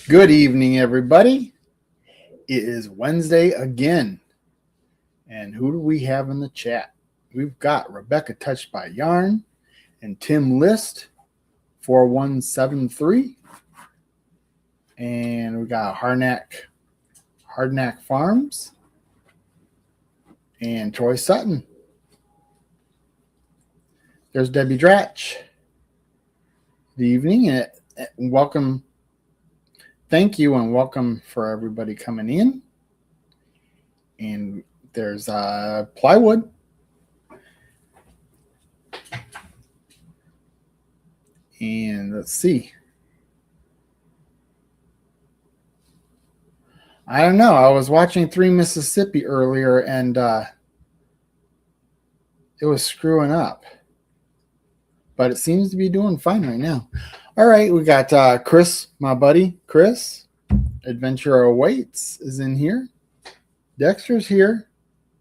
Good evening, everybody. It is Wednesday again. And who do we have in the chat? We've got Rebecca Touched by Yarn and Tim List 4173. And we got Hardknack Farms and Troy Sutton. There's Debbie Dratch. Good evening and welcome. Thank you and welcome for everybody coming in. And there's Plywood. And let's see. I don't know. I was watching 3 Mississippi earlier and it was screwing up. But it seems to be doing fine right now. All right, we got Chris, my buddy. Chris, Adventure Awaits is in here. Dexter's here.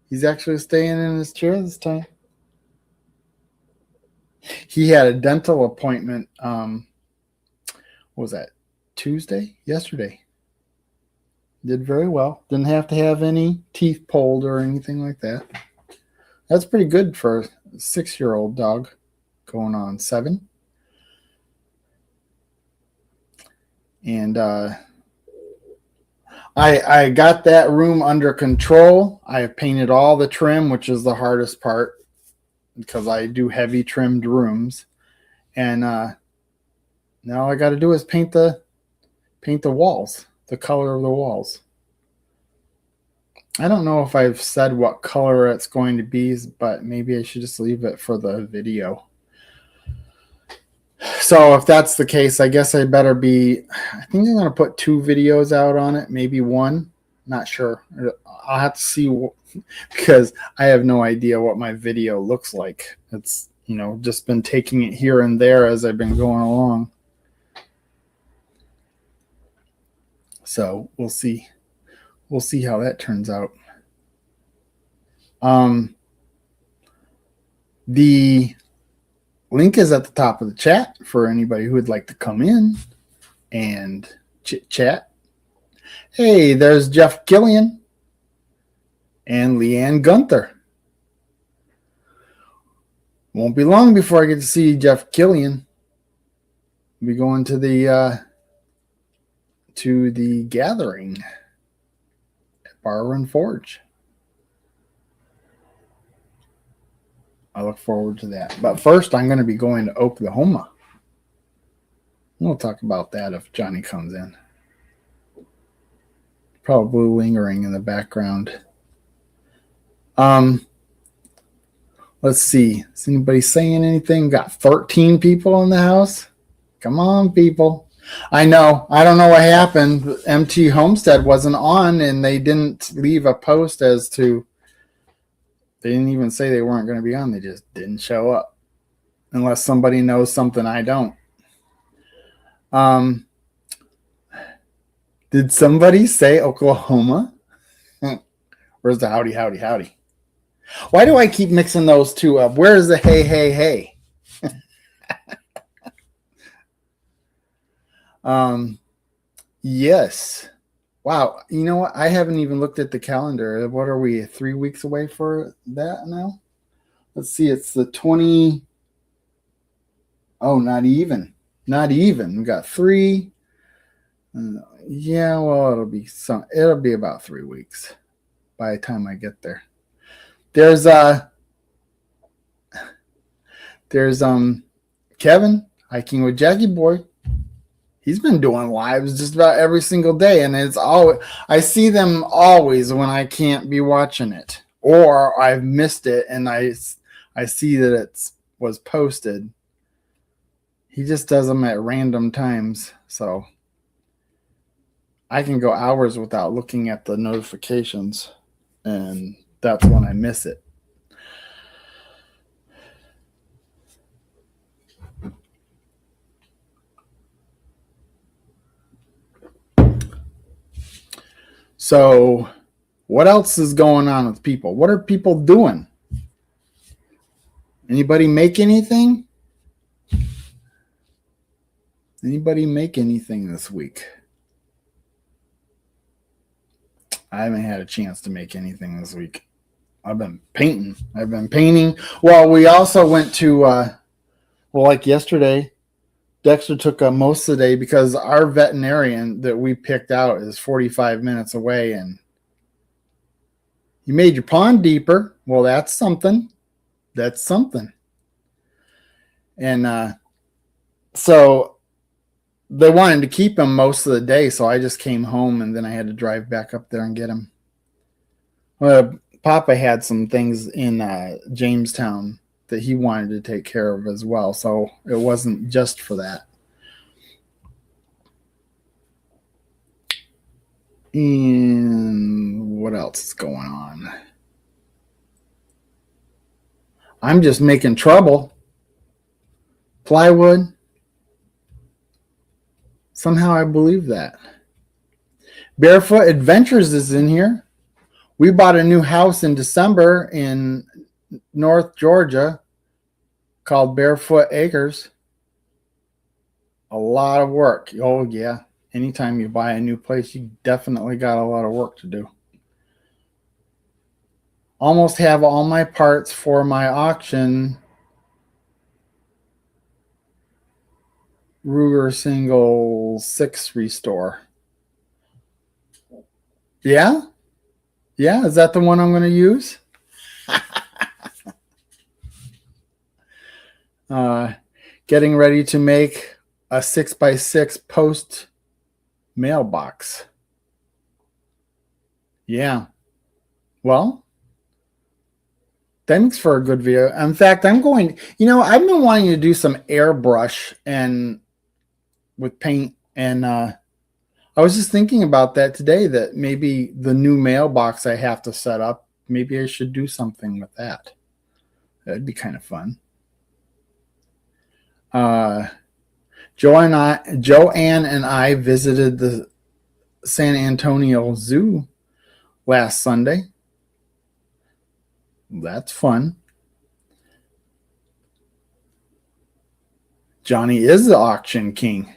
He's actually staying in his chair this time. He had a dental appointment. What was that? Tuesday? Yesterday. Did very well. Didn't have to have any teeth pulled or anything like that. That's pretty good for a 6-year-old dog going on 7. And I got that room under control. I painted all the trim, which is the hardest part because I do heavy trimmed rooms. And now all I got to do is paint the walls, the color of the walls. I don't know if I've said what color it's going to be, but maybe I should just leave it for the video. So if that's the case, I guess I better be, I think I'm going to put 2 videos out on it, maybe 1. Not sure. I'll have to see because I have no idea what my video looks like. It's, just been taking it here and there as I've been going along. So we'll see. We'll see how that turns out. The link is at the top of the chat for anybody who would like to come in and chit chat. Hey, there's Jeff Gillian and Leanne Gunther. Won't be long before I get to see Jeff Gillian. We'll be going to the gathering at Bar Run Forge. I look forward to that. But first, I'm going to be going to Oklahoma. We'll talk about that if Johnny comes in. Probably lingering in the background. Let's see. Is anybody saying anything? Got 13 people in the house? Come on, people. I know. I don't know what happened. MT Homestead wasn't on, and they didn't leave a post as to... They didn't even say they weren't going to be on. They just didn't show up. Unless somebody knows something I don't. Did somebody say Oklahoma? Where's the howdy, howdy, howdy? Why do I keep mixing those two up? Where's the hey, hey, hey? Yes. Wow, you know what? I haven't even looked at the calendar. What are we, 3 weeks away for that now? Let's see, it's the 20. Oh, not even. Not even. We got 3. Yeah, well, it'll be about 3 weeks by the time I get there. There's Kevin, Hiking with Jackie Boy. He's been doing lives just about every single day, and it's always, I see them always when I can't be watching it, or I've missed it and I see that it was posted. He just does them at random times, so I can go hours without looking at the notifications, and that's when I miss it. So what else is going on with people? What are people doing? Anybody make anything? Anybody make anything this week? I haven't had a chance to make anything this week. I've been painting. Well, we also went to, like yesterday, Dexter took most of the day because our veterinarian that we picked out is 45 minutes away, and you made your pond deeper. Well, that's something. That's something. And so they wanted to keep him most of the day, so I just came home and then I had to drive back up there and get him. Papa had some things in Jamestown that he wanted to take care of as well, so it wasn't just for that. And what else is going on? I'm just making trouble. Plywood. Somehow I believe that. Barefoot Adventures is in here. We bought a new house in December in North Georgia called Barefoot Acres. A lot of work. Oh, yeah. Anytime you buy a new place, you definitely got a lot of work to do. Almost have all my parts for my auction. Ruger Single 6 restore. Yeah? Yeah, is that the one I'm going to use? Getting ready to make a 6x6 post mailbox. Yeah. Well, thanks for a good video. In fact, I've been wanting to do some airbrush and with paint, and I was just thinking about that today, that maybe the new mailbox I have to set up, maybe I should do something with that. That'd be kind of fun. Joanne and I visited the San Antonio Zoo last Sunday. That's fun. Johnny is the auction king.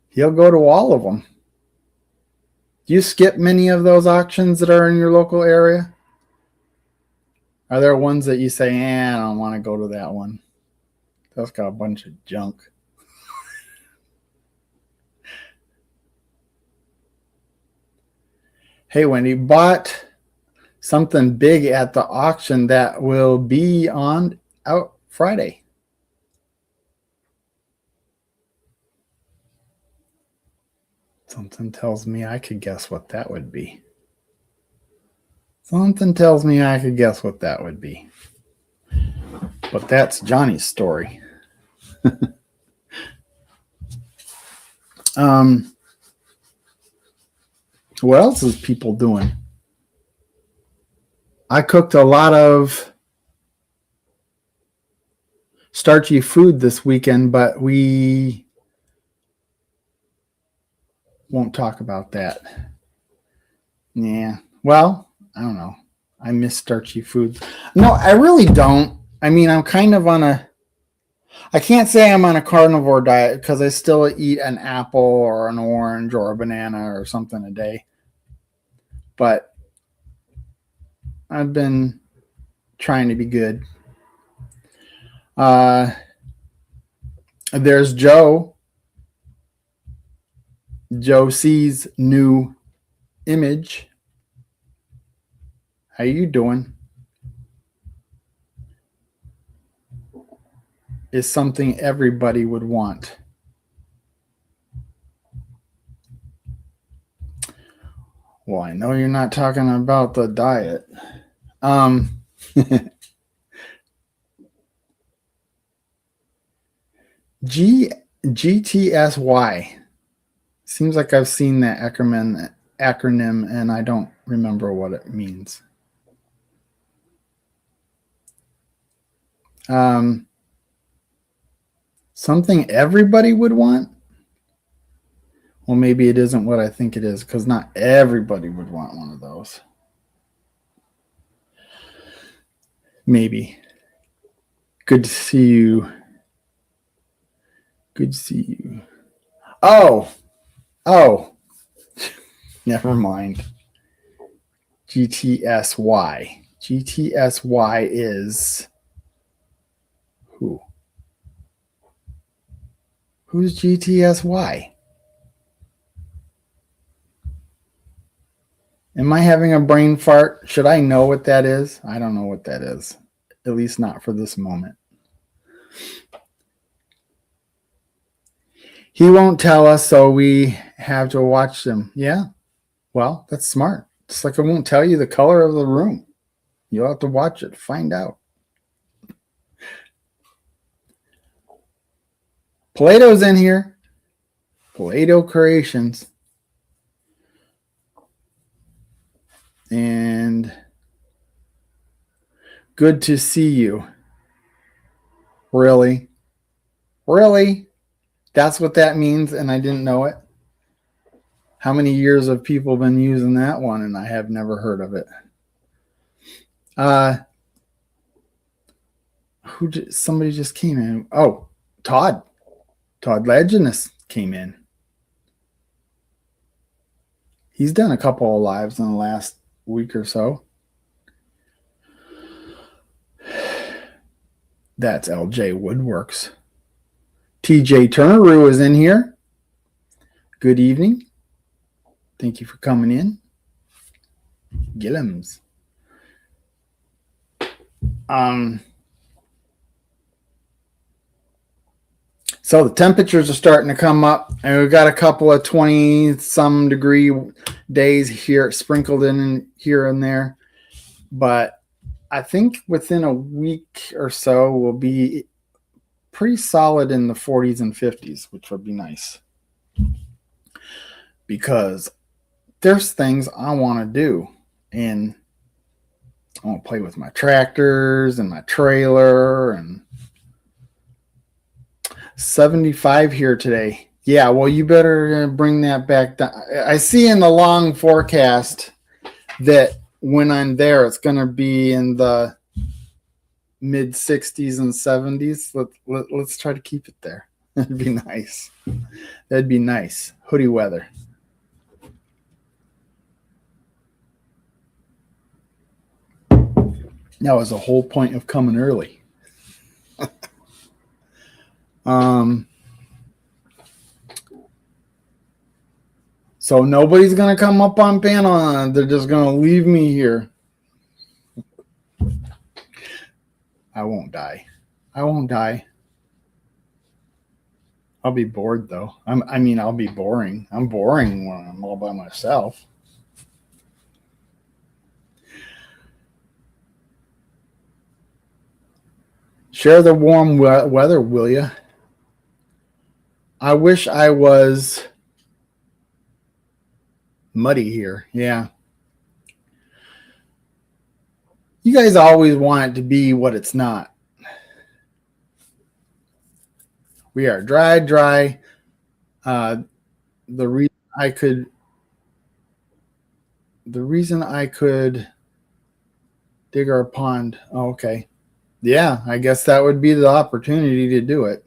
He'll go to all of them. Do you skip many of those auctions that are in your local area? Are there ones that you say, I don't want to go to that one? That's got a bunch of junk. Hey, Wendy, bought something big at the auction that will be on out Friday. Something tells me I could guess what that would be. Something tells me I could guess what that would be. But that's Johnny's story. What else is people doing? I cooked a lot of starchy food this weekend, but we won't talk about that. Yeah. Well, I don't know. I miss starchy foods. No, I really don't. I mean, I'm kind of on I can't say I'm on a carnivore diet because I still eat an apple or an orange or a banana or something a day. But I've been trying to be good. There's Joe. Joe sees new image. How you doing? Is something everybody would want. Well, I know you're not talking about the diet. GTSY. Seems like I've seen that acronym and I don't remember what it means. Something everybody would want? Well, maybe it isn't what I think it is, because not everybody would want one of those. Maybe. Good to see you. Good to see you. Oh, Oh, never mind. GTSY. GTSY is who? Who's GTSY? Am I having a brain fart? Should I know what that is? I don't know what that is. At least not for this moment. He won't tell us, so we have to watch them. Yeah. Well, that's smart. It's like I won't tell you the color of the room. You'll have to watch it to find out. Plato's in here. Plato Creations. And good to see you. Really? Really? That's what that means, and I didn't know it. How many years have people been using that one, and I have never heard of it? Somebody just came in. Oh, Todd Legendus came in. He's done a couple of lives in the last week or so. That's LJ Woodworks. TJ Turneroo is in here. Good evening. Thank you for coming in. Gillums. So the temperatures are starting to come up, and we've got a couple of 20-some degree days here sprinkled in here and there. But I think within a week or so, we'll be pretty solid in the 40s and 50s, which would be nice. Because there's things I want to do, and I want to play with my tractors and my trailer, and 75 here today. Yeah, well, you better bring that back down. I see in the long forecast that when I'm there, it's going to be in the mid 60s and 70s. Let's try to keep it there. That'd be nice. That'd be nice. Hoodie weather. That was the whole point of coming early. So nobody's going to come up on panel. They're just going to leave me here. I won't die. I'll be bored, though. I'll be boring. I'm boring when I'm all by myself. Share the warm weather, will you? I wish I was muddy here. Yeah. You guys always want it to be what it's not. We are dry. The reason I could dig our pond. Oh, okay. Yeah, I guess that would be the opportunity to do it.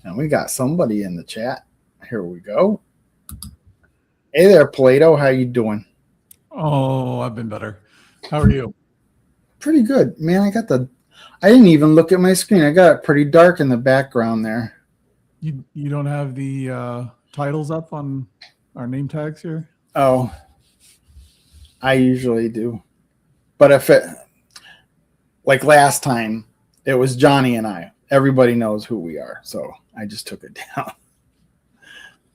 And we got somebody in the chat. Here we go. Hey there, Plato. How you doing? Oh, I've been better. How are you? Pretty good, man. I didn't even look at my screen. I got it pretty dark in the background there. You don't have the titles up on our name tags here? Oh, I usually do. But if it, like last time, it was Johnny and I. Everybody knows who we are, so I just took it down.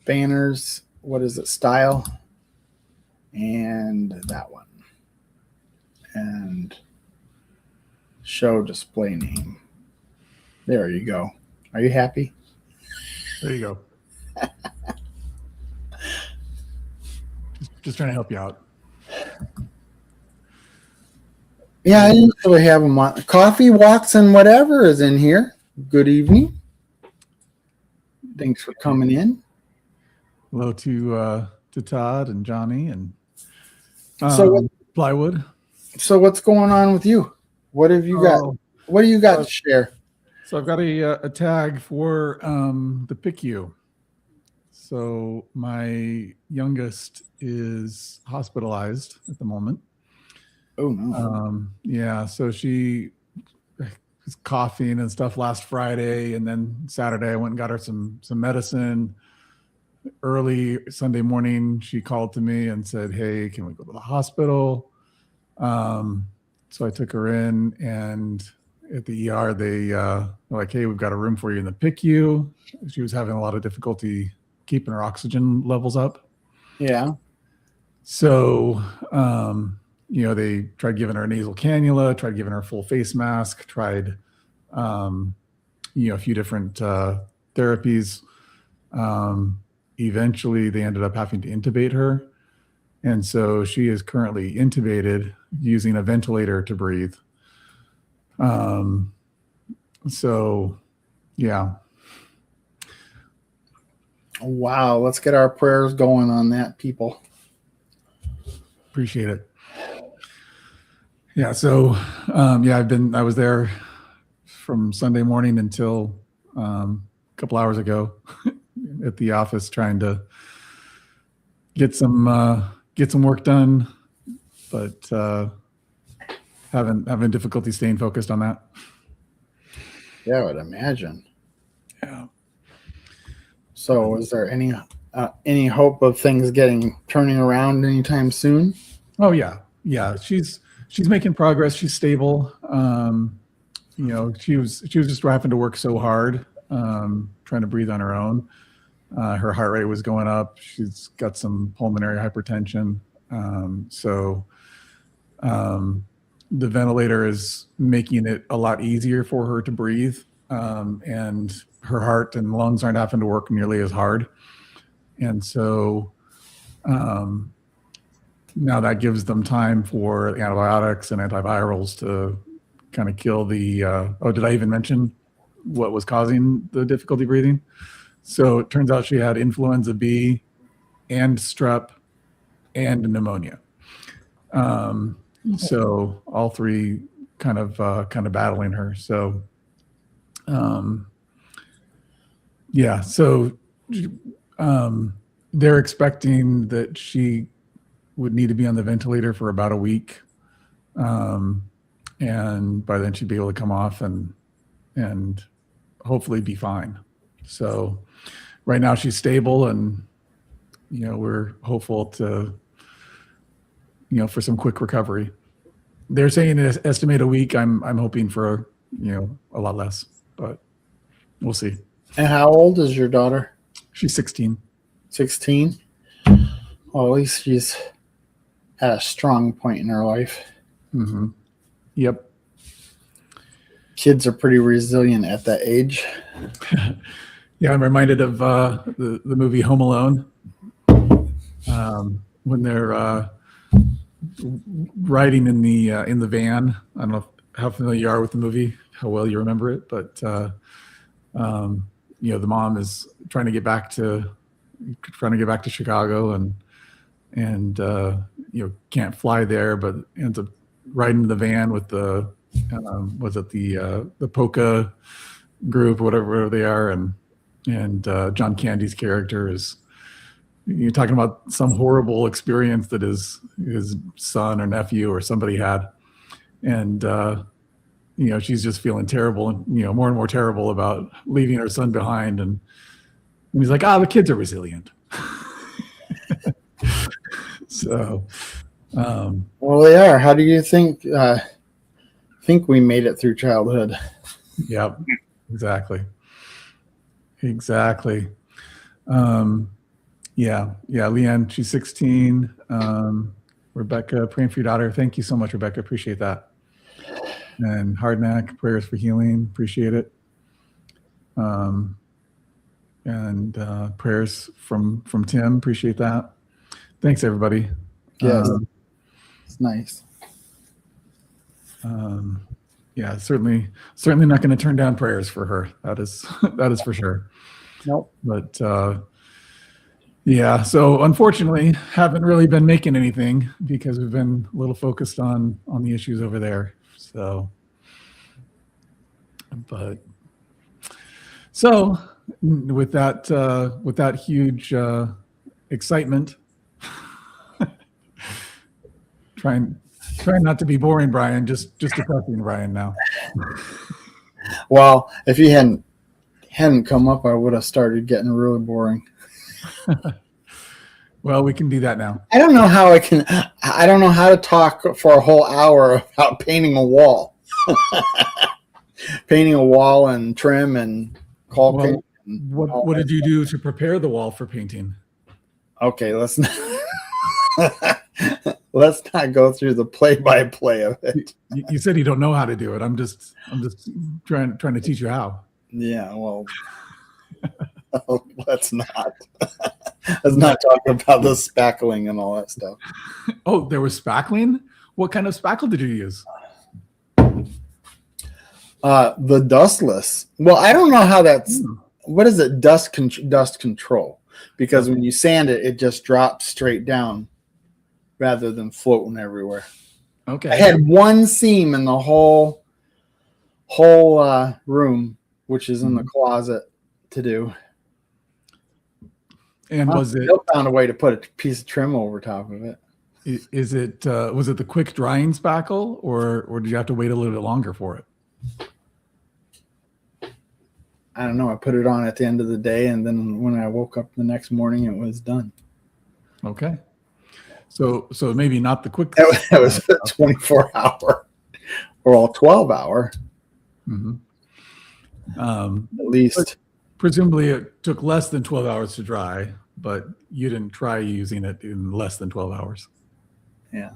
Banners, what is it? Style. And that one. And show display name. There you go. Are you happy? There you go. just trying to help you out. Yeah, I usually have them on. Coffee, walks, and whatever is in here. Good evening. Thanks for coming in. Hello to Todd and Johnny and Plywood. So what's going on with you? What have you got? What do you got to share? So I've got a tag for the PICU. So my youngest is hospitalized at the moment. Oh no. Yeah, so she was coughing and stuff last Friday, and then Saturday I went and got her some medicine. Early Sunday morning, she called to me and said, "Hey, can we go to the hospital?" So I took her in, and at the ER, they were like, "Hey, we've got a room for you in the PICU." She was having a lot of difficulty keeping her oxygen levels up. Yeah. So, they tried giving her a nasal cannula, tried giving her a full face mask, tried, a few different therapies. Eventually, they ended up having to intubate her. And so she is currently intubated using a ventilator to breathe. So, yeah. Wow. Let's get our prayers going on that, people. Appreciate it. Yeah. So, I was there from Sunday morning until a couple hours ago at the office trying to get some work done, but having difficulty staying focused on that. Yeah, I would imagine. Yeah. So, is there any hope of things turning around anytime soon? Oh yeah. She's making progress. She's stable. She was just having to work so hard, trying to breathe on her own. Her heart rate was going up. She's got some pulmonary hypertension. The ventilator is making it a lot easier for her to breathe. And her heart and lungs aren't having to work nearly as hard. And so now that gives them time for antibiotics and antivirals to kind of kill the, did I even mention what was causing the difficulty breathing? So it turns out she had influenza B and strep and pneumonia. So all three kind of battling her. So, they're expecting that she would need to be on the ventilator for about a week. And by then she'd be able to come off and hopefully be fine. So right now she's stable, and, we're hopeful to, for some quick recovery. They're saying estimate a week. I'm hoping for, a lot less, but we'll see. And how old is your daughter? She's 16. 16? Well, at least she's at a strong point in her life. Mm-hmm. Yep. Kids are pretty resilient at that age. Yeah, I'm reminded of the movie Home Alone, when they're riding in the van. I don't know how familiar you are with the movie, how well you remember it, but the mom is trying to get back to Chicago and can't fly there, but ends up riding in the van with the Polka group or whatever they are, and John Candy's character is, you're talking about some horrible experience that his son or nephew or somebody had, and she's just feeling terrible, and more and more terrible about leaving her son behind, and he's like, the kids are resilient. So well, they are. How do you think we made it through childhood? Yeah, exactly. Leanne, she's 16. Rebecca, praying for your daughter. Thank you so much, Rebecca. Appreciate that. And Hardnack, prayers for healing. Appreciate it. And prayers from Tim. Appreciate that. Thanks, everybody. Yes, it's nice. Certainly not going to turn down prayers for her. That is for sure. Nope. But so unfortunately, haven't really been making anything because we've been a little focused on the issues over there. So with that huge excitement. trying not to be boring, Brian. Just depressing, Brian. Now. Well, if you hadn't come up, I would have started getting really boring. Well, we can do that now. I don't know how I don't know how to talk for a whole hour about painting a wall. Painting a wall and trim and caulking. Well, what did you do to prepare the wall for painting? Okay, let's not let's not go through the play-by-play of it. You said you don't know how to do it. I'm just trying to teach you how. Yeah, well, let's not. Let's not talk about the spackling and all that stuff. Oh, there was spackling? What kind of spackle did you use? The dustless. Well, I don't know how that's. What is it? Dust control. Because when you sand it, it just drops straight down rather than floating everywhere. Okay. I had one seam in the whole room, which is in the closet, to do. And was it? Still found a way to put a piece of trim over top of it. Is it? Was it the quick drying spackle, or did you have to wait a little bit longer for it? I don't know. I put it on at the end of the day, and then when I woke up the next morning, it was done. Okay. So maybe not the quick. That was a 24-hour or a 12-hour. Mm-hmm. At least. Presumably, it took less than 12 hours to dry, but you didn't try using it in less than 12 hours. Yeah.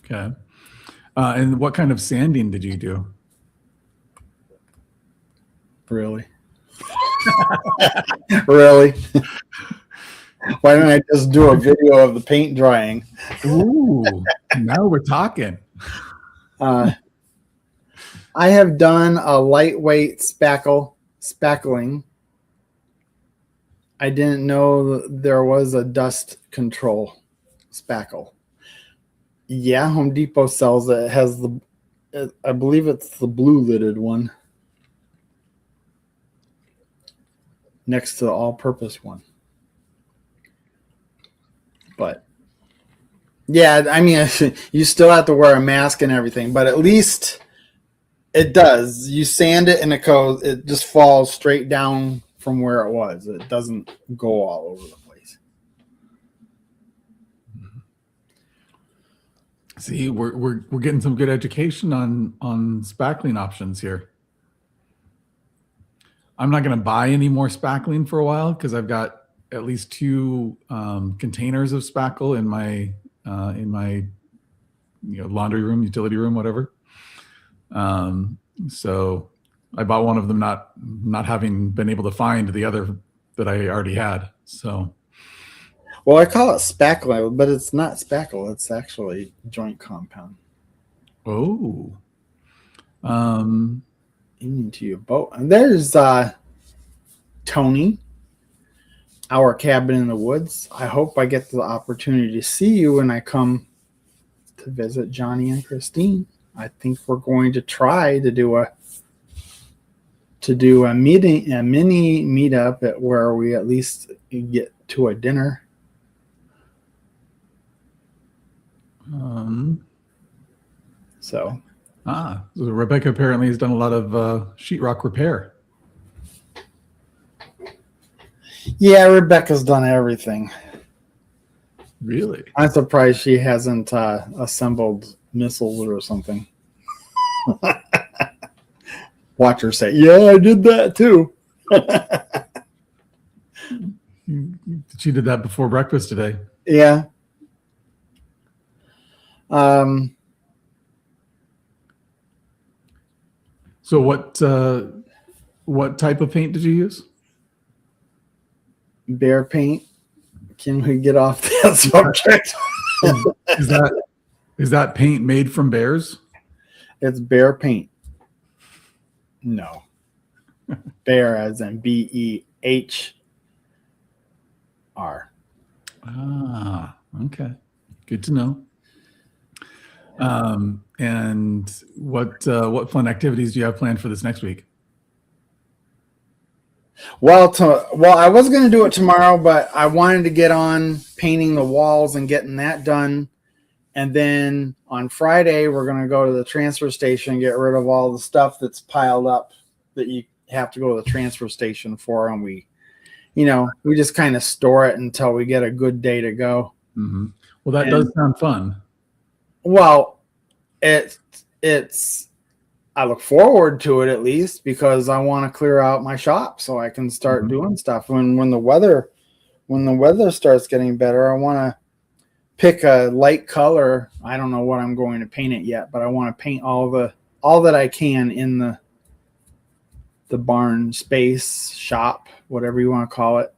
Okay. And what kind of sanding did you do? Really? Really? Why don't I just do a video of the paint drying? Ooh, now we're talking. I have done a lightweight spackling. I didn't know there was a dust control spackle. Yeah, Home Depot sells it. It has I believe it's the blue lidded one next to the all-purpose one. But yeah, I mean, you still have to wear a mask and everything, but at least it does. You sand it and it just falls straight down from where it was. It doesn't go all over the place. See, we're getting some good education on spackling options here. I'm not going to buy any more spackling for a while because I've got at least 2 containers of spackle in my laundry room, utility room, whatever. So I bought one of them, not having been able to find the other that I already had. So, well, I call it spackle, but it's not spackle. It's actually joint compound. Oh, Into your boat. And there's Tony, our cabin in the woods. I hope I get the opportunity to see you when I come to visit Johnny and Christine. I think we're going to try to do a mini meetup at where we at least get to a dinner. So Rebecca apparently has done a lot of sheetrock repair. Yeah, Rebecca's done everything. Really? I'm surprised she hasn't assembled missiles or something. Watch her say, "Yeah, I did that too." She did that before breakfast today. Yeah. So what type of paint did you use? Bear paint. Can we get off that subject? Is that paint made from bears? It's bear paint. No. Bear as in BEHR. Ah, okay. Good to know. And what fun activities do you have planned for this next week? Well, I was going to do it tomorrow, but I wanted to get on painting the walls and getting that done. And then on Friday, we're going to go to the transfer station and get rid of all the stuff that's piled up that you have to go to the transfer station for. And we just kind of store it until we get a good day to go. Mm-hmm. Well, that does sound fun. Well, it's I look forward to it, at least, because I want to clear out my shop so I can start doing stuff when the weather starts getting better. I want to pick a light color. I don't know what I'm going to paint it yet, but I want to paint all that I can in the barn space, shop, whatever you want to call it.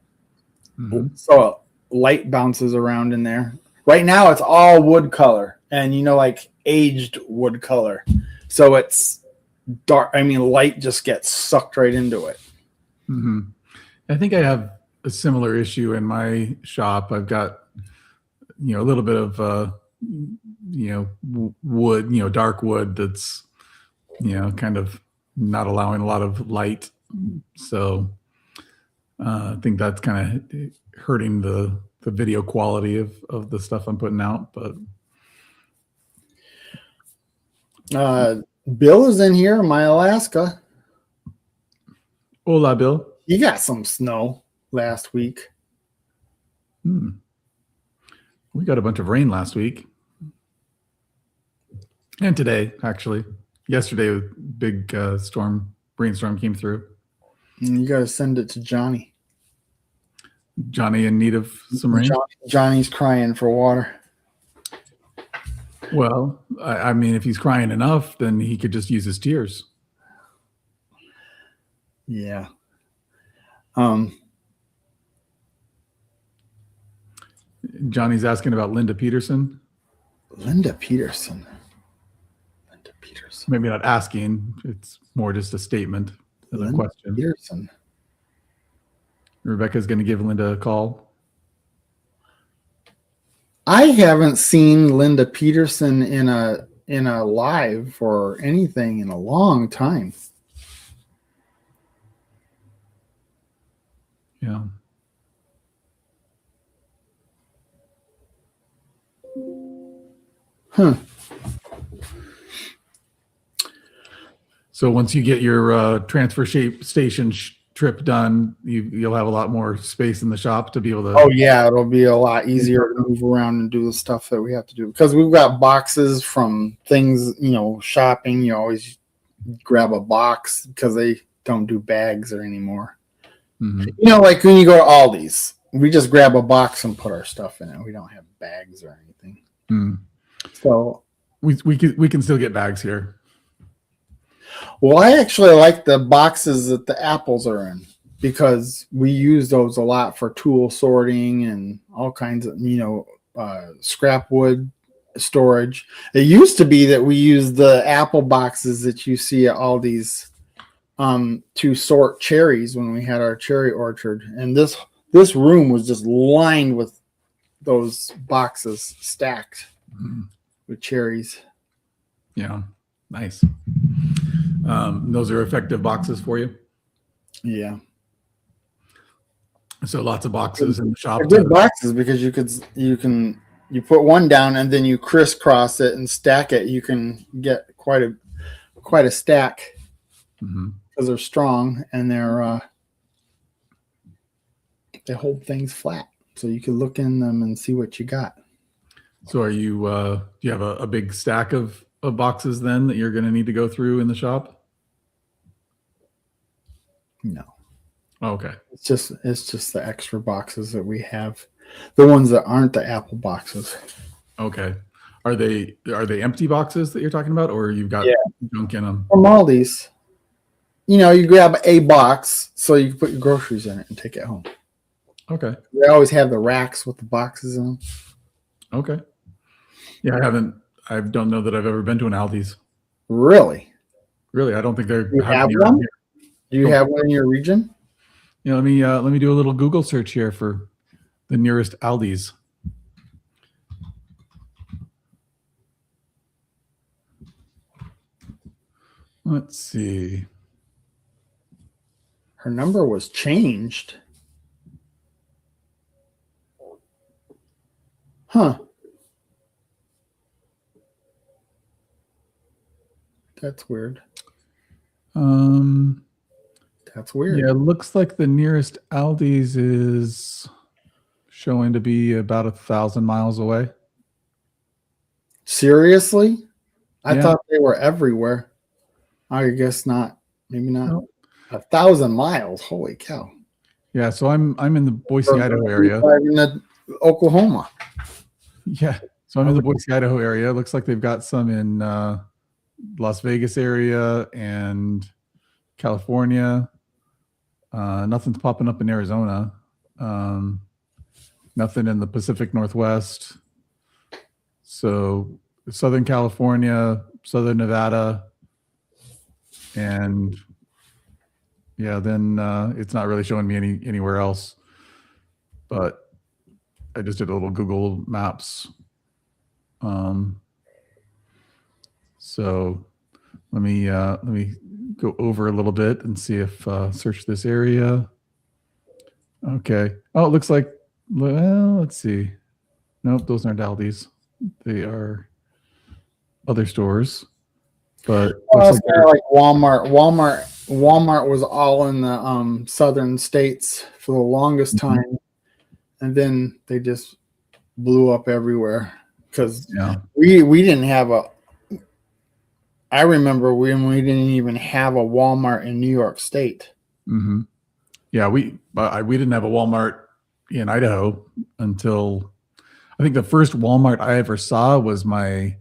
Mm-hmm. So light bounces around in there. Right now it's all wood color, and like aged wood color. So it's dark. I mean, light just gets sucked right into it. Mm-hmm. I think I have a similar issue in my shop. I've got, a little bit of, wood, dark wood that's, kind of not allowing a lot of light. So I think that's kind of hurting the video quality of the stuff I'm putting out. But Bill is in here, my Alaska. Hola, Bill. You got some snow last week. We got a bunch of rain last week. And today, actually. Yesterday, a big rainstorm came through. And you got to send it to Johnny. Johnny in need of some rain? Johnny's crying for water. Well, I mean, if he's crying enough, then he could just use his tears. Yeah. Johnny's asking about Linda Peterson. Linda Peterson. Maybe not asking. It's more just a statement than a question. Peterson. Rebecca's going to give Linda a call. I haven't seen Linda Peterson in a live or anything in a long time. Yeah. Huh. So once you get your transfer station trip done, you'll have a lot more space in the shop to be able to. Oh yeah, it'll be a lot easier to move around and do the stuff that we have to do because we've got boxes from things. Shopping. You always grab a box because they don't do bags or anymore. Mm-hmm. Like when you go to Aldi's, we just grab a box and put our stuff in it. We don't have bags or anything. Mm. So we can still get bags here. Well, I actually like the boxes that the apples are in because we use those a lot for tool sorting and all kinds of, scrap wood storage. It used to be that we used the apple boxes that you see at Aldi's to sort cherries when we had our cherry orchard. And this room was just lined with those boxes stacked with cherries. Yeah, nice. Those are effective boxes for you. Yeah. So lots of boxes in the shop. They're good boxes because you put one down and then you crisscross it and stack it. You can get quite a stack because they're strong and they hold things flat, so you can look in them and see what you got. So are you? Do you have a big stack of boxes then that you're going to need to go through in the shop? No. Oh, okay. It's just the extra boxes that we have, the ones that aren't the apple boxes. Okay. Are they empty boxes that you're talking about, or you've got junk in them? From Aldi's. You grab a box so you can put your groceries in it and take it home. Okay. They always have the racks with the boxes in them. Okay. Yeah, I don't know that I've ever been to an Aldi's. Really? Really, I don't think they're. You have one? Do you have one in your region? Let me do a little Google search here for the nearest Aldi's. Let's see. Her number was changed. Huh. That's weird. That's weird. Yeah, it looks like the nearest Aldi's is showing to be about 1,000 miles away. Seriously? I Yeah. thought they were everywhere. I guess not. Maybe not. No. 1,000 miles. Holy cow. Yeah, so I'm in the Boise, Idaho area. Driving to Oklahoma. Yeah, so I'm in the Boise, Idaho area. It looks like they've got some in Las Vegas area and California. Nothing's popping up in Arizona. Nothing in the Pacific Northwest. So Southern California, Southern Nevada, and yeah, then it's not really showing me anywhere else. But I just did a little Google Maps. So let me go over a little bit and see if search this area. Okay. Oh, it looks like, well, let's see. Nope, those aren't Aldi's. They are other stores. But Well, looks it's kind of like Walmart. Walmart was all in the southern states for the longest time, and then they just blew up everywhere because yeah. we didn't have a. I remember when we didn't even have a Walmart in New York State. Mm-hmm. Yeah, we didn't have a Walmart in Idaho until I think the first Walmart I ever saw was my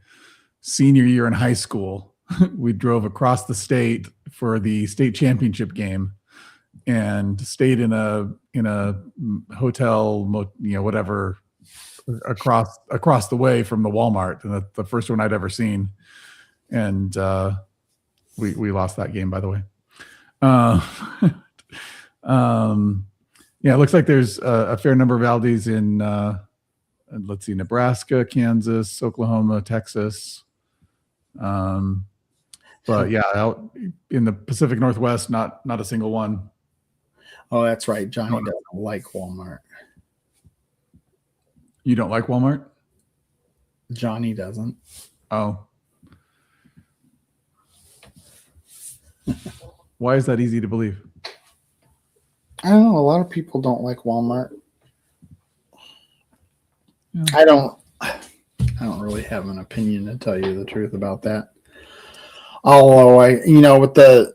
senior year in high school. We drove across the state for the state championship game and stayed in a hotel, whatever, across the way from the Walmart, and the first one I'd ever seen. And we lost that game, by the way. Yeah, it looks like there's a fair number of Aldi's in let's see, Nebraska, Kansas, Oklahoma, Texas. But yeah, out in the Pacific Northwest, not a single one. Oh, that's right. Johnny doesn't like Walmart. You don't like Walmart? Johnny doesn't. Oh. Why is that easy to believe? I don't know. A lot of people don't like Walmart. Yeah. I don't really have an opinion, to tell you the truth about that. Although the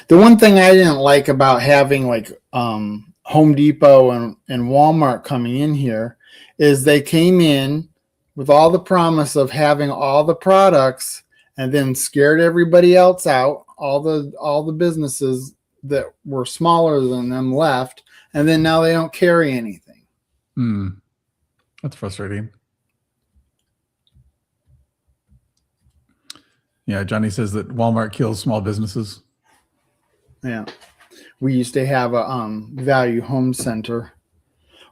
one thing I didn't like about having like Home Depot and Walmart coming in here is they came in with all the promise of having all the products and then scared everybody else out. All the businesses that were smaller than them left, and then now they don't carry anything. That's frustrating. Yeah, Johnny says that Walmart kills small businesses. Yeah. We used to have a Value Home Center,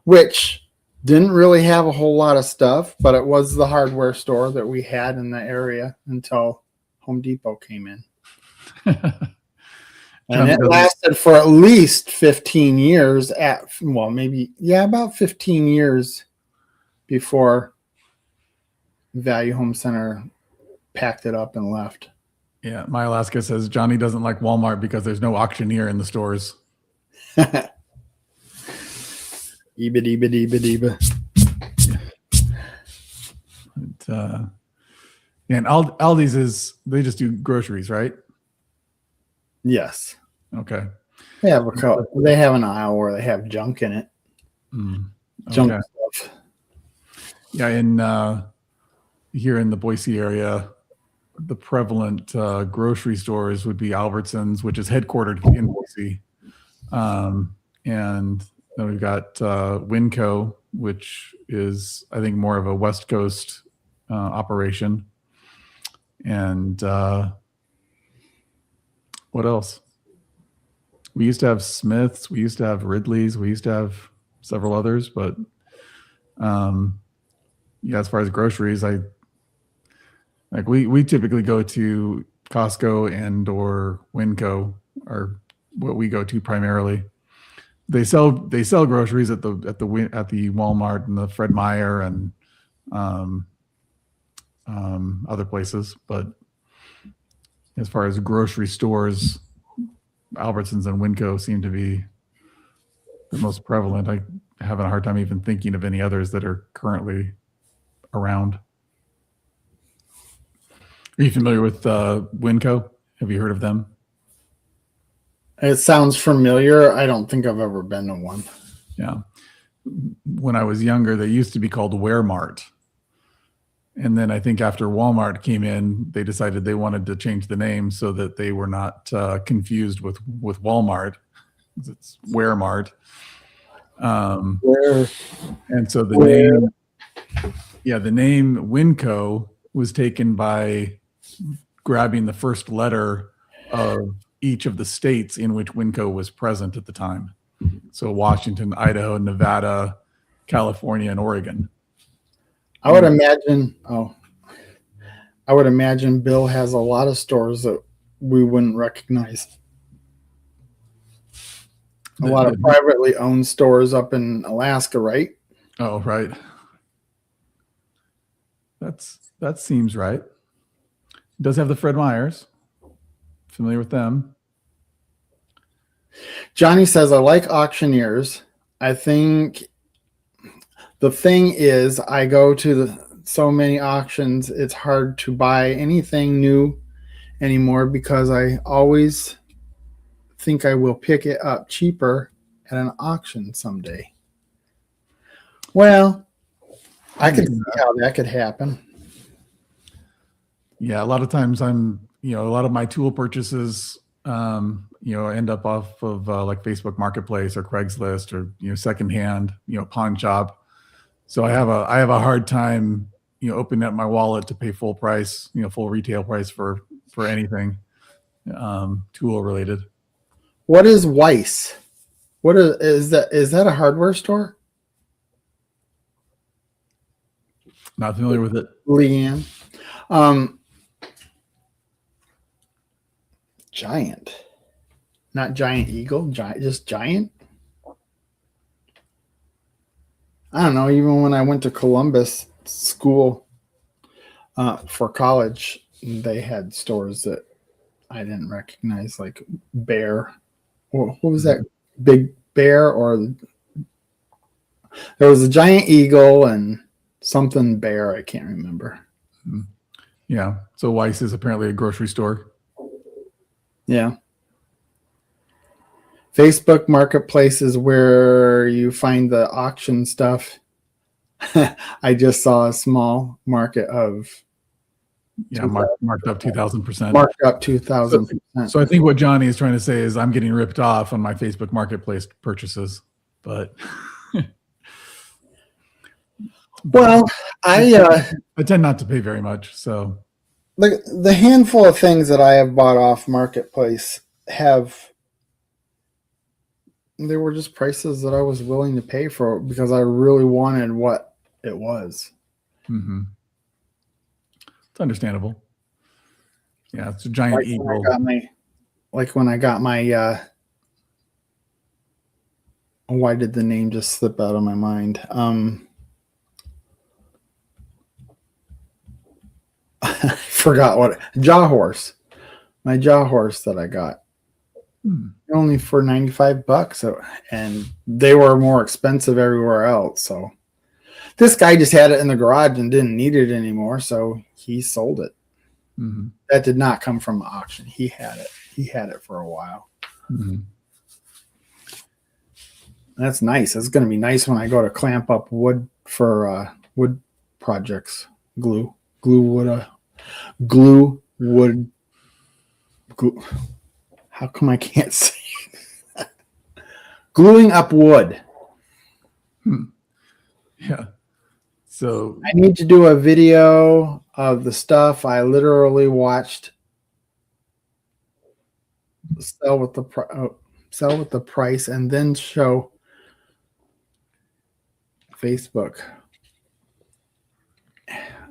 which didn't really have a whole lot of stuff, but it was the hardware store that we had in the area until Home Depot came in. And it lasted for at least 15 years about 15 years before Value Home Center packed it up and left. Yeah, My Alaska says Johnny doesn't like Walmart because there's no auctioneer in the stores. Eba. And Aldi's they just do groceries, right? Yes. Okay. They have an aisle where they have junk in it. Junk stuff. Yeah, here in the Boise area, the prevalent grocery stores would be Albertsons, which is headquartered in Boise. And then we've got Winco, which is, I think, more of a West Coast operation. And what else? We used to have Smith's. We used to have Ridley's. We used to have several others. But as far as groceries, we typically go to Costco and or Winco are what we go to primarily. They sell groceries at the Walmart and the Fred Meyer and other places, but as far as grocery stores, Albertsons and Winco seem to be the most prevalent. I have a hard time even thinking of any others that are currently around. Are you familiar with Winco? Have you heard of them? It sounds familiar. I don't think I've ever been to one. Yeah. When I was younger, they used to be called Wearmart. And then I think after Walmart came in, they decided they wanted to change the name so that they were not confused with Walmart. It's Wearmart. And so the name Winco was taken by grabbing the first letter of each of the states in which Winco was present at the time. So Washington, Idaho, Nevada, California, and Oregon. I would imagine Bill has a lot of stores that we wouldn't recognize. A lot of privately owned stores up in Alaska, right? Oh, right. That seems right. It does have the Fred Meyers. Familiar with them? Johnny says, I like auctioneers. I think the thing is, I go to so many auctions, it's hard to buy anything new anymore because I always think I will pick it up cheaper at an auction someday. Well, I could see how that could happen. Yeah, a lot of times a lot of my tool purchases, end up off of like Facebook Marketplace or Craigslist or, secondhand, pawn shop. So I have a hard time, opening up my wallet to pay full price, full retail price for anything tool related. What is Weiss? What is that? Is that a hardware store? Not familiar with it. Leanne. Giant. Not Giant Eagle, just Giant. I don't know. Even when I went to Columbus school for college, they had stores that I didn't recognize, like Bear. What was that? Big Bear, or there was a Giant Eagle and something Bear. I can't remember. Yeah. So Weiss is apparently a grocery store. Yeah. Facebook Marketplace is where you find the auction stuff. I just saw a small market of marked up 2,000%. Marked up 2,000%. So I think what Johnny is trying to say is I'm getting ripped off on my Facebook Marketplace purchases, but well, I tend not to pay very much. So the handful of things that I have bought off Marketplace they were just prices that I was willing to pay for because I really wanted what it was. Mm-hmm. It's understandable. Yeah, it's a Giant Eagle. When I got my why did the name just slip out of my mind? I forgot what jaw horse. My jaw horse that I got. Only for $95, and they were more expensive everywhere else. So this guy just had it in the garage and didn't need it anymore, so he sold it. Mm-hmm. That did not come from auction. He had it. He had it for a while. Mm-hmm. That's nice. It's going to be nice when I go to clamp up wood for wood projects. Glue wood. How come I can't say that? Gluing up wood. Yeah. So I need to do a video of the stuff I literally watched sell with the price and then show Facebook.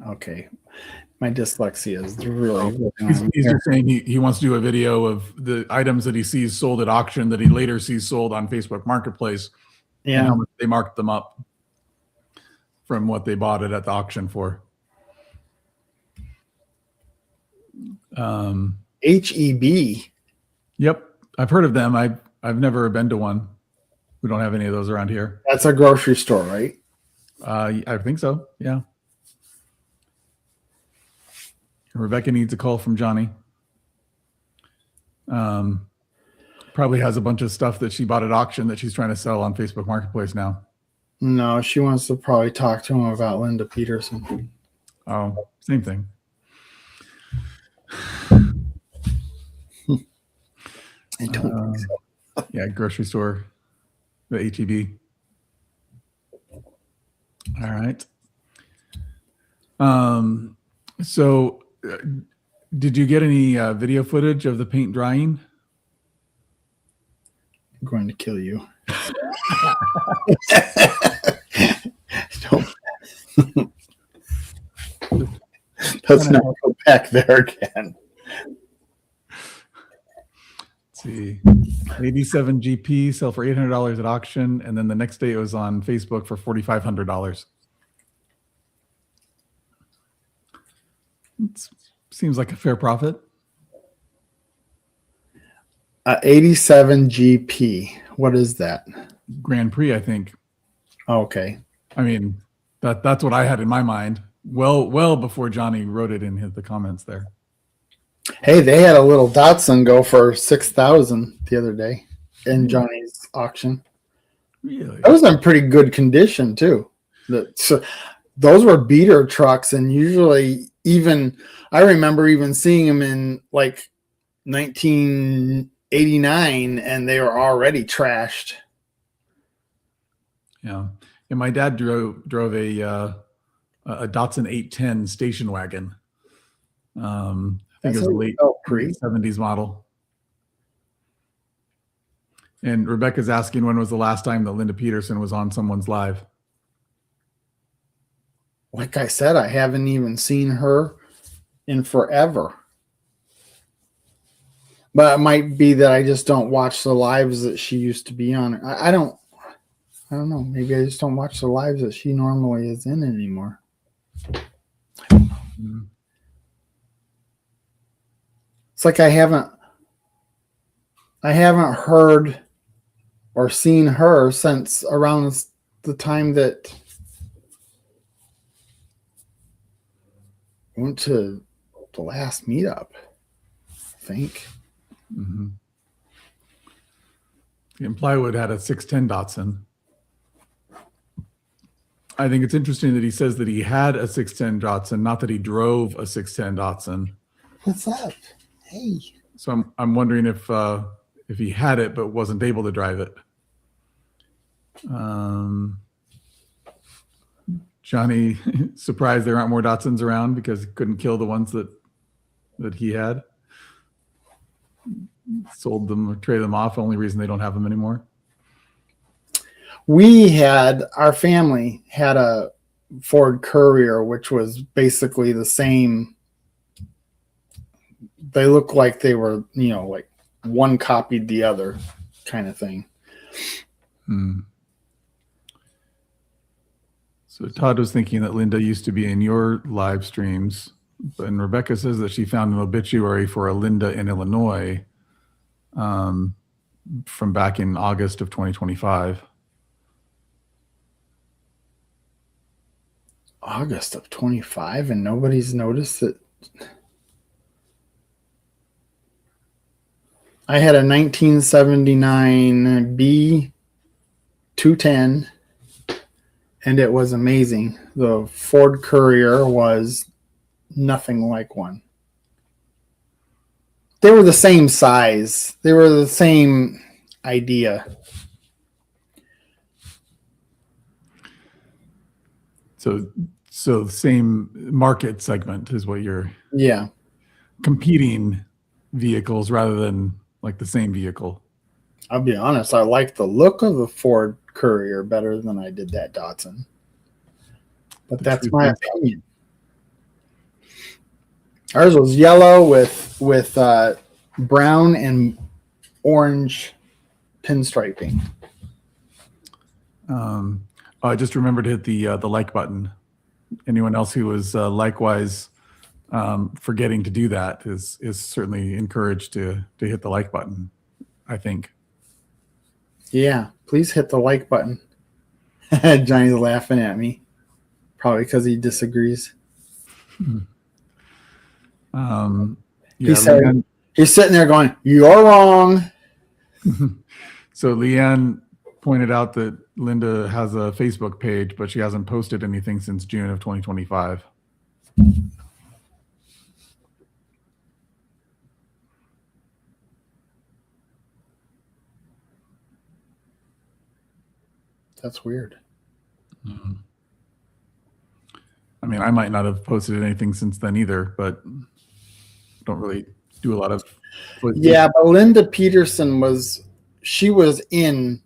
Okay. My dyslexia is really. He's just saying he wants to do a video of the items that he sees sold at auction that he later sees sold on Facebook Marketplace. Yeah. And how much they marked them up from what they bought it at the auction for. HEB. Yep, I've heard of them. I've never been to one. We don't have any of those around here. That's a grocery store, right? I think so. Yeah. Rebecca needs a call from Johnny. Probably has a bunch of stuff that she bought at auction that she's trying to sell on Facebook Marketplace now. No, she wants to probably talk to him about Linda Peterson. Oh, same thing. I don't think so. Yeah, grocery store, the HEB. All right. So did you get any video footage of the paint drying? I'm going to kill you. Let's not go back there again. Let's see. 87 GP sell for $800 at auction, and then the next day it was on Facebook for $4,500. Seems like a fair profit. 87 GP. What is that? Grand Prix, I think. Okay. I mean, that's what I had in my mind. Well before Johnny wrote it in the comments there. Hey, they had a little Datsun go for 6,000 the other day in Johnny's auction. Really? That was in pretty good condition too. So those were beater trucks, and usually I remember even seeing them in like 1989, and they were already trashed. Yeah, and my dad drove a Datsun 810 station wagon. I think it was a late 70s model. And Rebecca's asking when was the last time that Linda Peterson was on someone's live. Like I said, I haven't even seen her in forever. But it might be that I just don't watch the lives that she used to be on. I don't know. Maybe I just don't watch the lives that she normally is in anymore. I don't know. Mm-hmm. It's like I haven't heard or seen her since around the time that I went to the last meetup, I think. Mm-hmm. And Plywood had a 610 Datsun. I think it's interesting that he says that he had a 610 Datsun, not that he drove a 610 Datsun. What's up? Hey. So I'm wondering if he had it but wasn't able to drive it. Johnny surprised there aren't more Datsuns around because he couldn't kill the ones that he had. Sold them or traded them off. Only reason they don't have them anymore. Our family had a Ford Courier, which was basically the same. They look like they were, like one copied the other kind of thing. So Todd was thinking that Linda used to be in your live streams, and Rebecca says that she found an obituary for a Linda in Illinois from back in August of 2025. August of 25, and nobody's noticed it. I had a 1979 B210, and it was amazing. The Ford Courier was nothing like one. They were the same size. They were the same idea. So the same market segment is what you're competing vehicles rather than like the same vehicle. I'll be honest, I like the look of the Ford Courier better than I did that Datsun. But that's my opinion. Ours was yellow with brown and orange pinstriping. I just remembered to hit the like button. Anyone else who was likewise forgetting to do that is certainly encouraged to hit the like button, I think. Yeah, please hit the like button. Johnny's laughing at me, probably because he disagrees. Yeah, he's sitting there going, "You're wrong." So Leanne pointed out that Linda has a Facebook page, but she hasn't posted anything since June of 2025. That's weird. I mean, I might not have posted anything since then either, but don't really do a lot of. Yeah, but Linda Peterson was in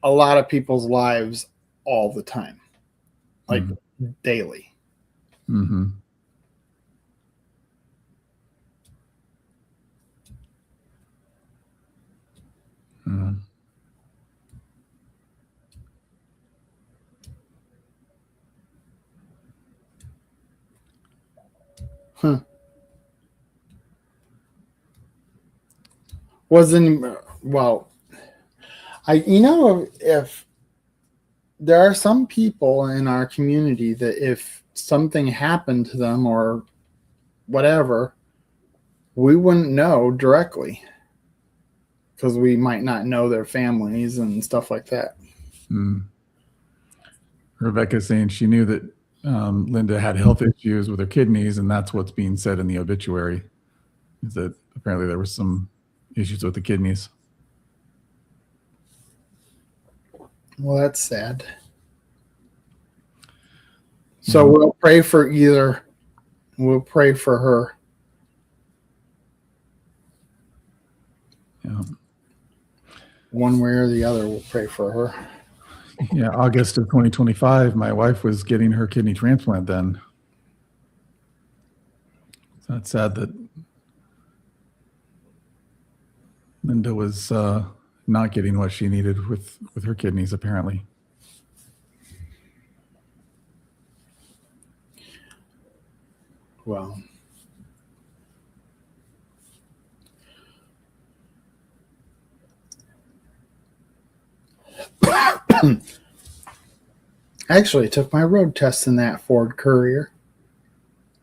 a lot of people's lives all the time, like daily. Mm-hmm. Mm-hmm. Huh. If there are some people in our community that if something happened to them or whatever, we wouldn't know directly because we might not know their families and stuff like that. Rebecca's saying she knew that Linda had health issues with her kidneys, and that's what's being said in the obituary, is that apparently there were some issues with the kidneys. Well, that's sad. So we'll pray for her. Yeah. One way or the other, we'll pray for her. Yeah, August of 2025, my wife was getting her kidney transplant then. So it's sad that Linda was not getting what she needed with her kidneys, apparently. Well, I actually took my road test in that Ford Courier.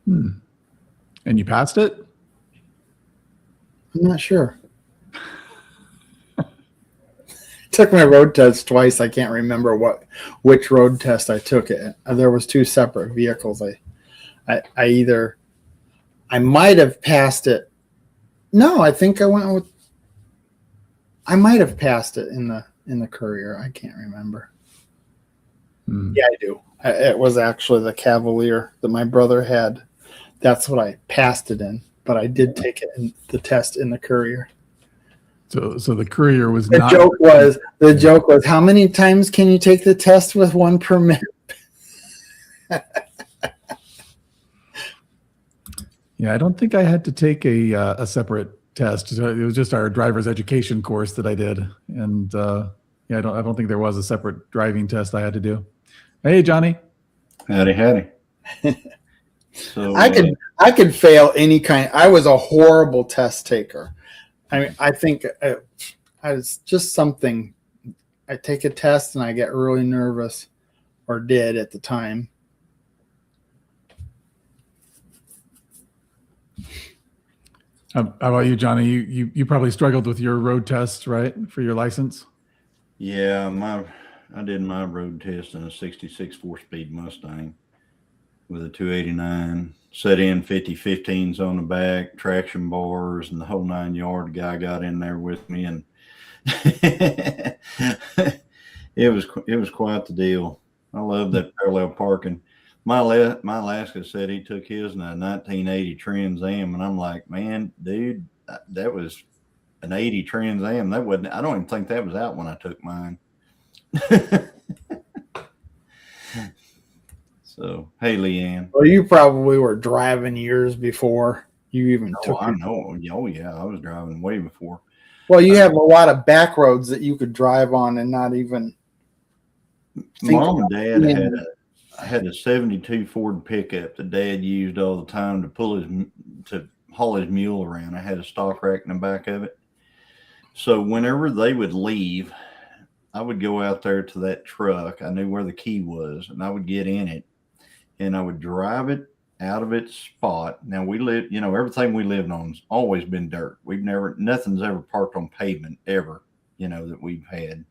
And you passed it? I'm not sure. Took my road test twice. I can't remember which road test I took it. There was two separate vehicles. I might have passed it. No, I think I went with. I might have passed it in the Courier. I can't remember. Yeah, I do. It was actually the Cavalier that my brother had. That's what I passed it in. But I did take it in the test in the Courier. So the Courier was the not. The joke was, how many times can you take the test with one permit? Yeah, I don't think I had to take a separate test. It was just our driver's education course that I did, and yeah, I don't think there was a separate driving test I had to do. Hey, Johnny. Howdy. So I could fail any kind. I was a horrible test taker. I mean, I think I was just something. I take a test and I get really nervous, or did at the time. How about you, Johnny? You probably struggled with your road test, right, for your license? Yeah, I did my road test in a 66 4-speed Mustang with a 289. Set in 50-15s on the back, traction bars, and the whole 9 yard. Guy got in there with me, and it was quite the deal. I love that parallel parking. My Alaska said he took his in a 1980 Trans Am, and I'm like, man, dude, that was an 80 Trans Am. That wasn't. I don't even think that was out when I took mine. So, hey, Leanne. Well, you probably were driving years before you even Oh, took I it. know. Oh, yeah. I was driving way before. Well, you have a lot of back roads that you could drive on and not even think Mom and about Dad being- had a 72 Ford pickup that Dad used all the time to haul his mule around. I had a stock rack in the back of it. So whenever they would leave, I would go out there to that truck. I knew where the key was, and I would get in it, and I would drive it out of its spot. Now we live, everything we lived on's always been dirt. Nothing's ever parked on pavement ever, that we've had.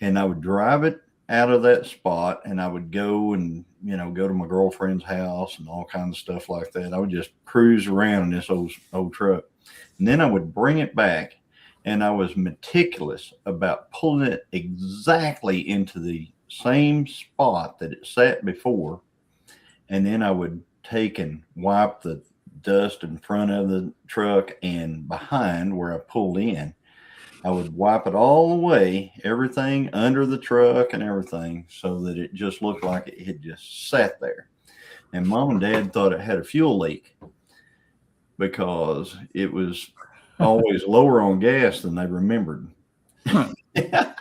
And I would drive it out of that spot, and I would go and go to my girlfriend's house and all kinds of stuff like that. I would just cruise around in this old truck, and then I would bring it back, and I was meticulous about pulling it exactly into the same spot that it sat before, and then I would take and wipe the dust in front of the truck and behind where I pulled in. I would wipe it all away, everything under the truck and everything, so that it just looked like it had just sat there. And Mom and Dad thought it had a fuel leak because it was always lower on gas than they remembered. It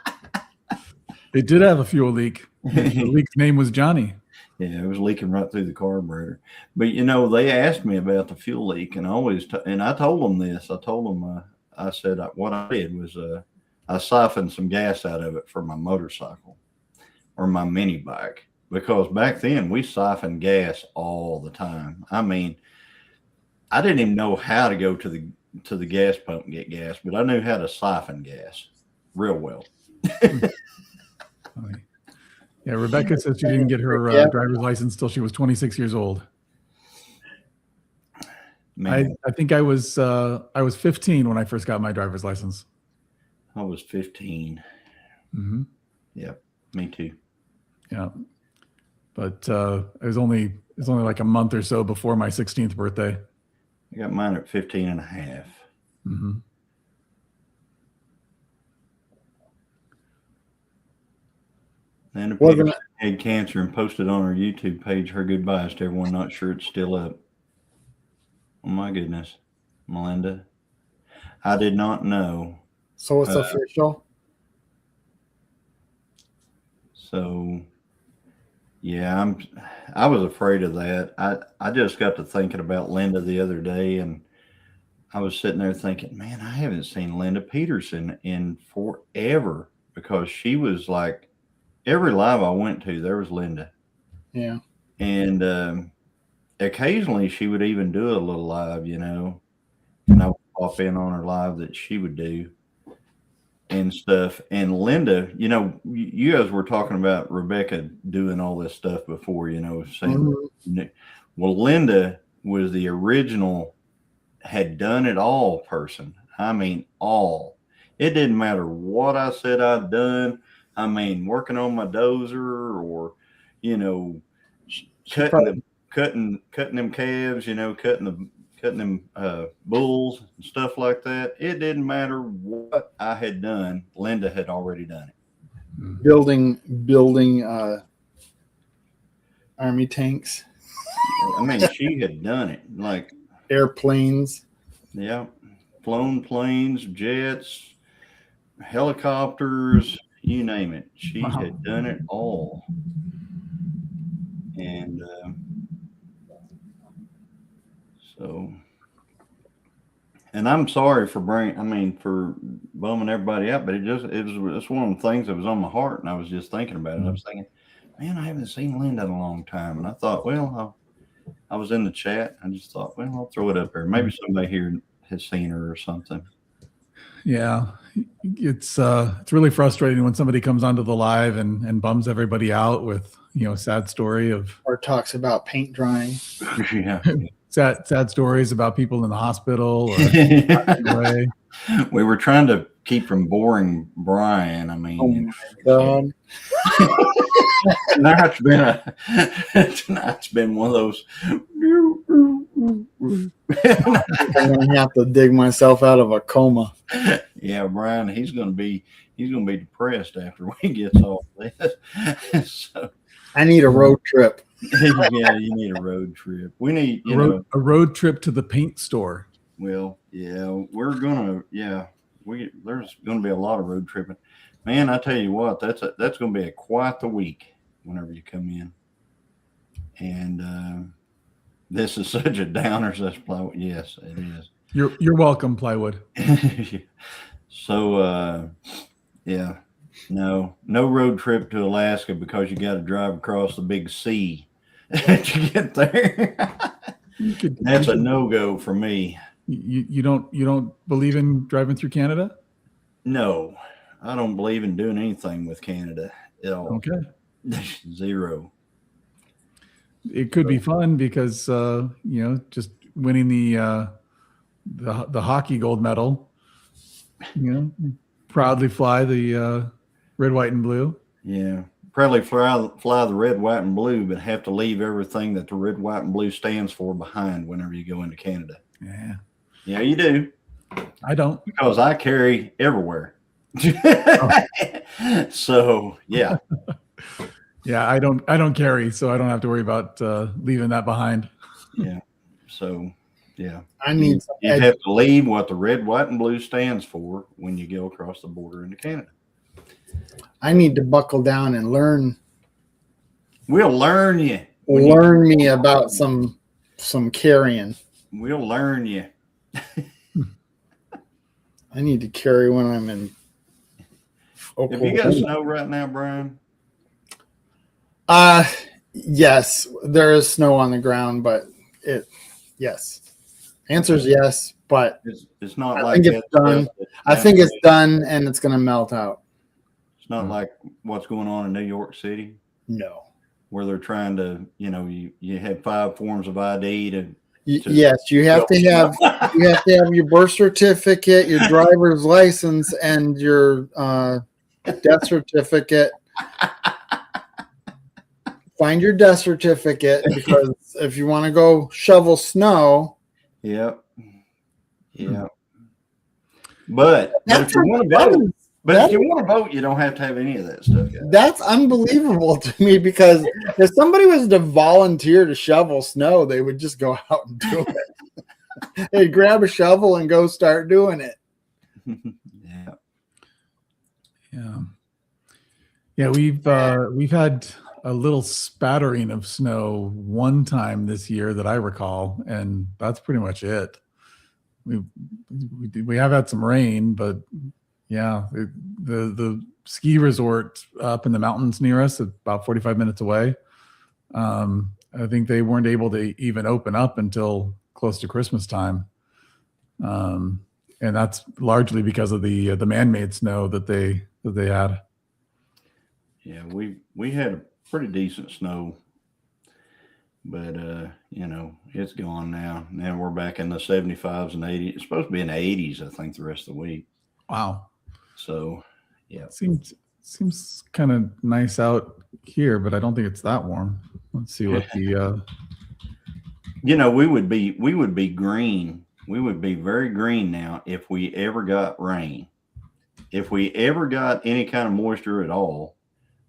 did have a fuel leak. The leak's name was Johnny. Yeah, it was leaking right through the carburetor. But they asked me about the fuel leak, and I told them this. I told them I said what I did was I siphoned some gas out of it for my motorcycle or my mini bike, because back then we siphoned gas all the time. I mean, I didn't even know how to go to the gas pump and get gas, but I knew how to siphon gas real well. Yeah, Rebecca said she didn't get her driver's license till she was 26 years old. Man, I think I was 15 when I first got my driver's license. I was 15. Mm-hmm. Yep, me too. Yeah, but it was only like a month or so before my 16th birthday. I got mine at 15 and a half. Mm-hmm. And Peterson had cancer and posted on her YouTube page her goodbyes to everyone. Not sure it's still up. Oh my goodness, Melinda, I did not know. So it's official. So yeah, I was afraid of that. I just got to thinking about Linda the other day, and I was sitting there thinking, man, I haven't seen Linda Peterson in forever, because she was like every live I went to, there was Linda. Yeah. And occasionally she would even do a little live, and I would pop in on her live that she would do and stuff. And Linda, you guys were talking about Rebecca doing all this stuff before, saying, well, Linda was the original, had done it all person. I mean, all. It didn't matter what I said I'd done. I mean, working on my dozer, or, cutting them calves, cutting them bulls and stuff like that. It didn't matter what I had done. Linda had already done it. Building army tanks, I mean, she had done it. Like airplanes. Yeah, flown planes, jets, helicopters, you name it. She had done it all. And and I'm sorry for bumming everybody out, but it's one of the things that was on my heart, and I was just thinking about it. I was thinking, man, I haven't seen Linda in a long time, and I thought, well, I was in the chat. I just thought, well, I'll throw it up there. Maybe somebody here has seen her or something. Yeah, it's really frustrating when somebody comes onto the live and bums everybody out with sad story of, or talks about paint drying. Yeah. sad stories about people in the hospital or We were trying to keep from boring Brian. I mean, oh my God. tonight's been one of those. I'm gonna have to dig myself out of a coma. Yeah, Brian, he's gonna be depressed after we get off this. So I need a road trip. Yeah, you need a road trip. We need, A road trip to the paint store. well, yeah, there's gonna be a lot of road tripping. Man, I tell you what, that's gonna be quite the week whenever you come in. And this is such a downer, such plywood. Yes, it is. You're welcome, plywood. So yeah, no road trip to Alaska because you got to drive across the big sea to get there. That's a no-go for me. You don't believe in driving through Canada? No, I don't believe in doing anything with Canada at all. Okay. Zero. It could be fun because just winning the hockey gold medal, proudly fly the red, white, and blue. Yeah, probably fly the red, white, and blue, but have to leave everything that the red, white, and blue stands for behind whenever you go into Canada. Yeah, you do. I don't, because I carry everywhere. So yeah. Yeah, I don't carry, so I don't have to worry about leaving that behind. Yeah. So yeah, you have to leave what the red, white, and blue stands for when you go across the border into Canada. I need to buckle down and learn. We'll learn you. Learn me about some carrying. We'll learn you. I need to carry when I'm in Oklahoma. Have you got snow right now, Brian? Yes, there is snow on the ground, but yes. Answer is yes, but it's not I like think it's done. I think it's done and it's going to melt out. It's not like what's going on in New York City. No. Where they're trying to, you have 5 forms of ID to yes, you have to have your birth certificate, your driver's license, and your death certificate. Find your death certificate because if you want to go shovel snow. Yep. But if you want to vote, you don't have to have any of that stuff. That's unbelievable to me because if somebody was to volunteer to shovel snow, they would just go out and do it. They'd grab a shovel and go start doing it. Yeah. We've had a little spattering of snow one time this year that I recall, and that's pretty much it. We have had some rain, but yeah, the ski resort up in the mountains near us, about 45 minutes away, I think they weren't able to even open up until close to Christmas time, and that's largely because of the man-made snow that they had. Yeah, we had a pretty decent snow, but it's gone now. Now we're back in the 75s and 80s. It's supposed to be in the 80s, I think, the rest of the week. Wow. So yeah, seems kind of nice out here, but I don't think it's that warm. Let's see what the we would be green. We would be very green now if we ever got rain. If we ever got any kind of moisture at all,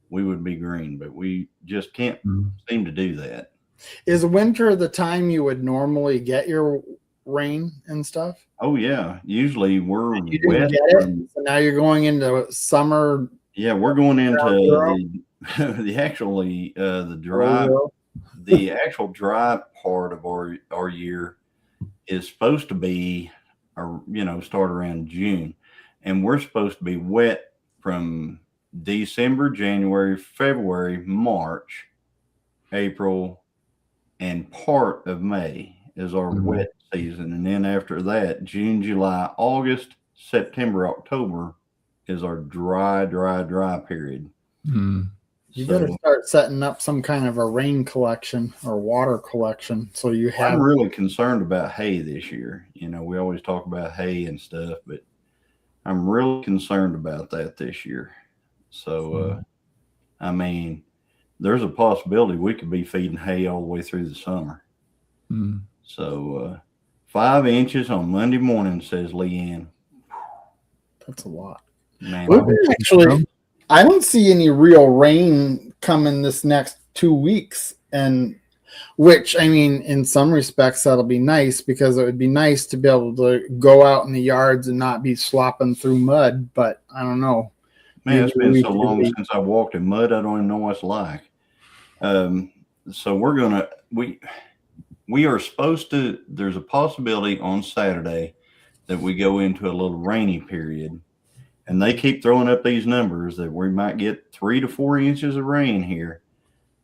we would be green, but we just can't seem to do that. Is winter the time you would normally get your rain and stuff? Oh yeah, usually we're you didn't wet. Get it, so now you're going into summer. Yeah, we're going into the actual dry part of our year is supposed to be, start around June, and we're supposed to be wet from December, January, February, March, April, and part of May is our wet season. And then after that, June, July, August, September, October is our dry period. You better start setting up some kind of a rain collection or water collection. So you have. I'm really concerned about hay this year. We always talk about hay and stuff, but I'm really concerned about that this year. So, there's a possibility we could be feeding hay all the way through the summer. So, 5 inches on Monday morning, says Leanne. That's a lot. Man, actually, I don't see any real rain coming this next 2 weeks And which, I mean, in some respects, that'll be nice because it would be nice to be able to go out in the yards and not be slopping through mud. But I don't know. Man, it's been Maybe so we long could since I walked in mud. I don't even know what it's like. So we are supposed to. There's a possibility on Saturday that we go into a little rainy period, and they keep throwing up these numbers that we might get 3 to 4 inches of rain here.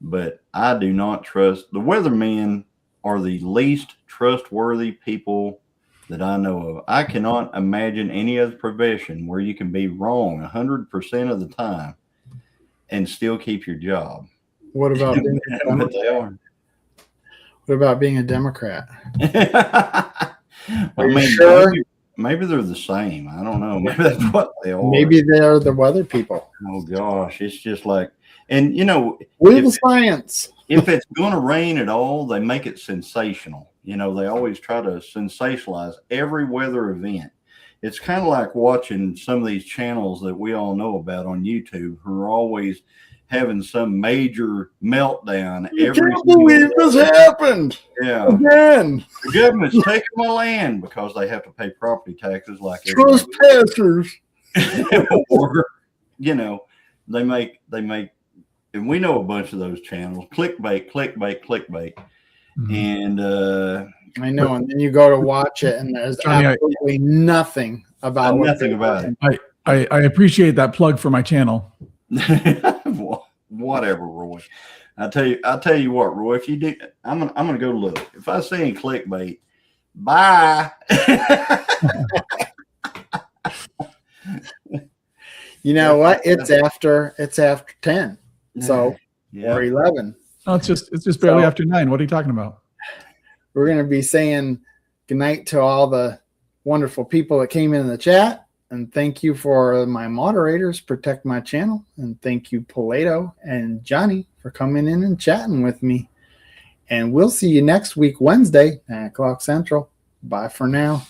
But I do not trust the weathermen. Are the least trustworthy people that I know of. I cannot imagine any other profession where you can be wrong 100% of the time and still keep your job. What about being a But they are. What about being a Democrat? I Are you mean, sure? maybe they're the same. I don't know. Maybe that's what they are. Maybe they're the weather people. Oh gosh, it's just like, and you know, With the science. if it's going to rain at all, they make it sensational. You know, they always try to sensationalize every weather event. It's kind of like watching some of these channels that we all know about on YouTube who are always having some major meltdown. I can't believe this happened. Yeah. Again. The government's taking my land because they have to pay property taxes like Trespassers. or, you know, they make, and we know a bunch of those channels, clickbait. Mhm. And I know. And then you go to watch it, and there's Johnny, absolutely nothing about nothing about it. I appreciate that plug for my channel. Whatever, Roy. I'll tell you what, Roy. If you do, I'm gonna go look. If I see any clickbait, bye. You know what? It's after 10. So Yeah. or 11. Oh, it's just barely So- after 9. What are you talking about? We're going to be saying goodnight to all the wonderful people that came in the chat. And thank you for my moderators, protect my channel. And thank you, Paleto and Johnny, for coming in and chatting with me. And we'll see you next week, Wednesday, 9 o'clock Central. Bye for now.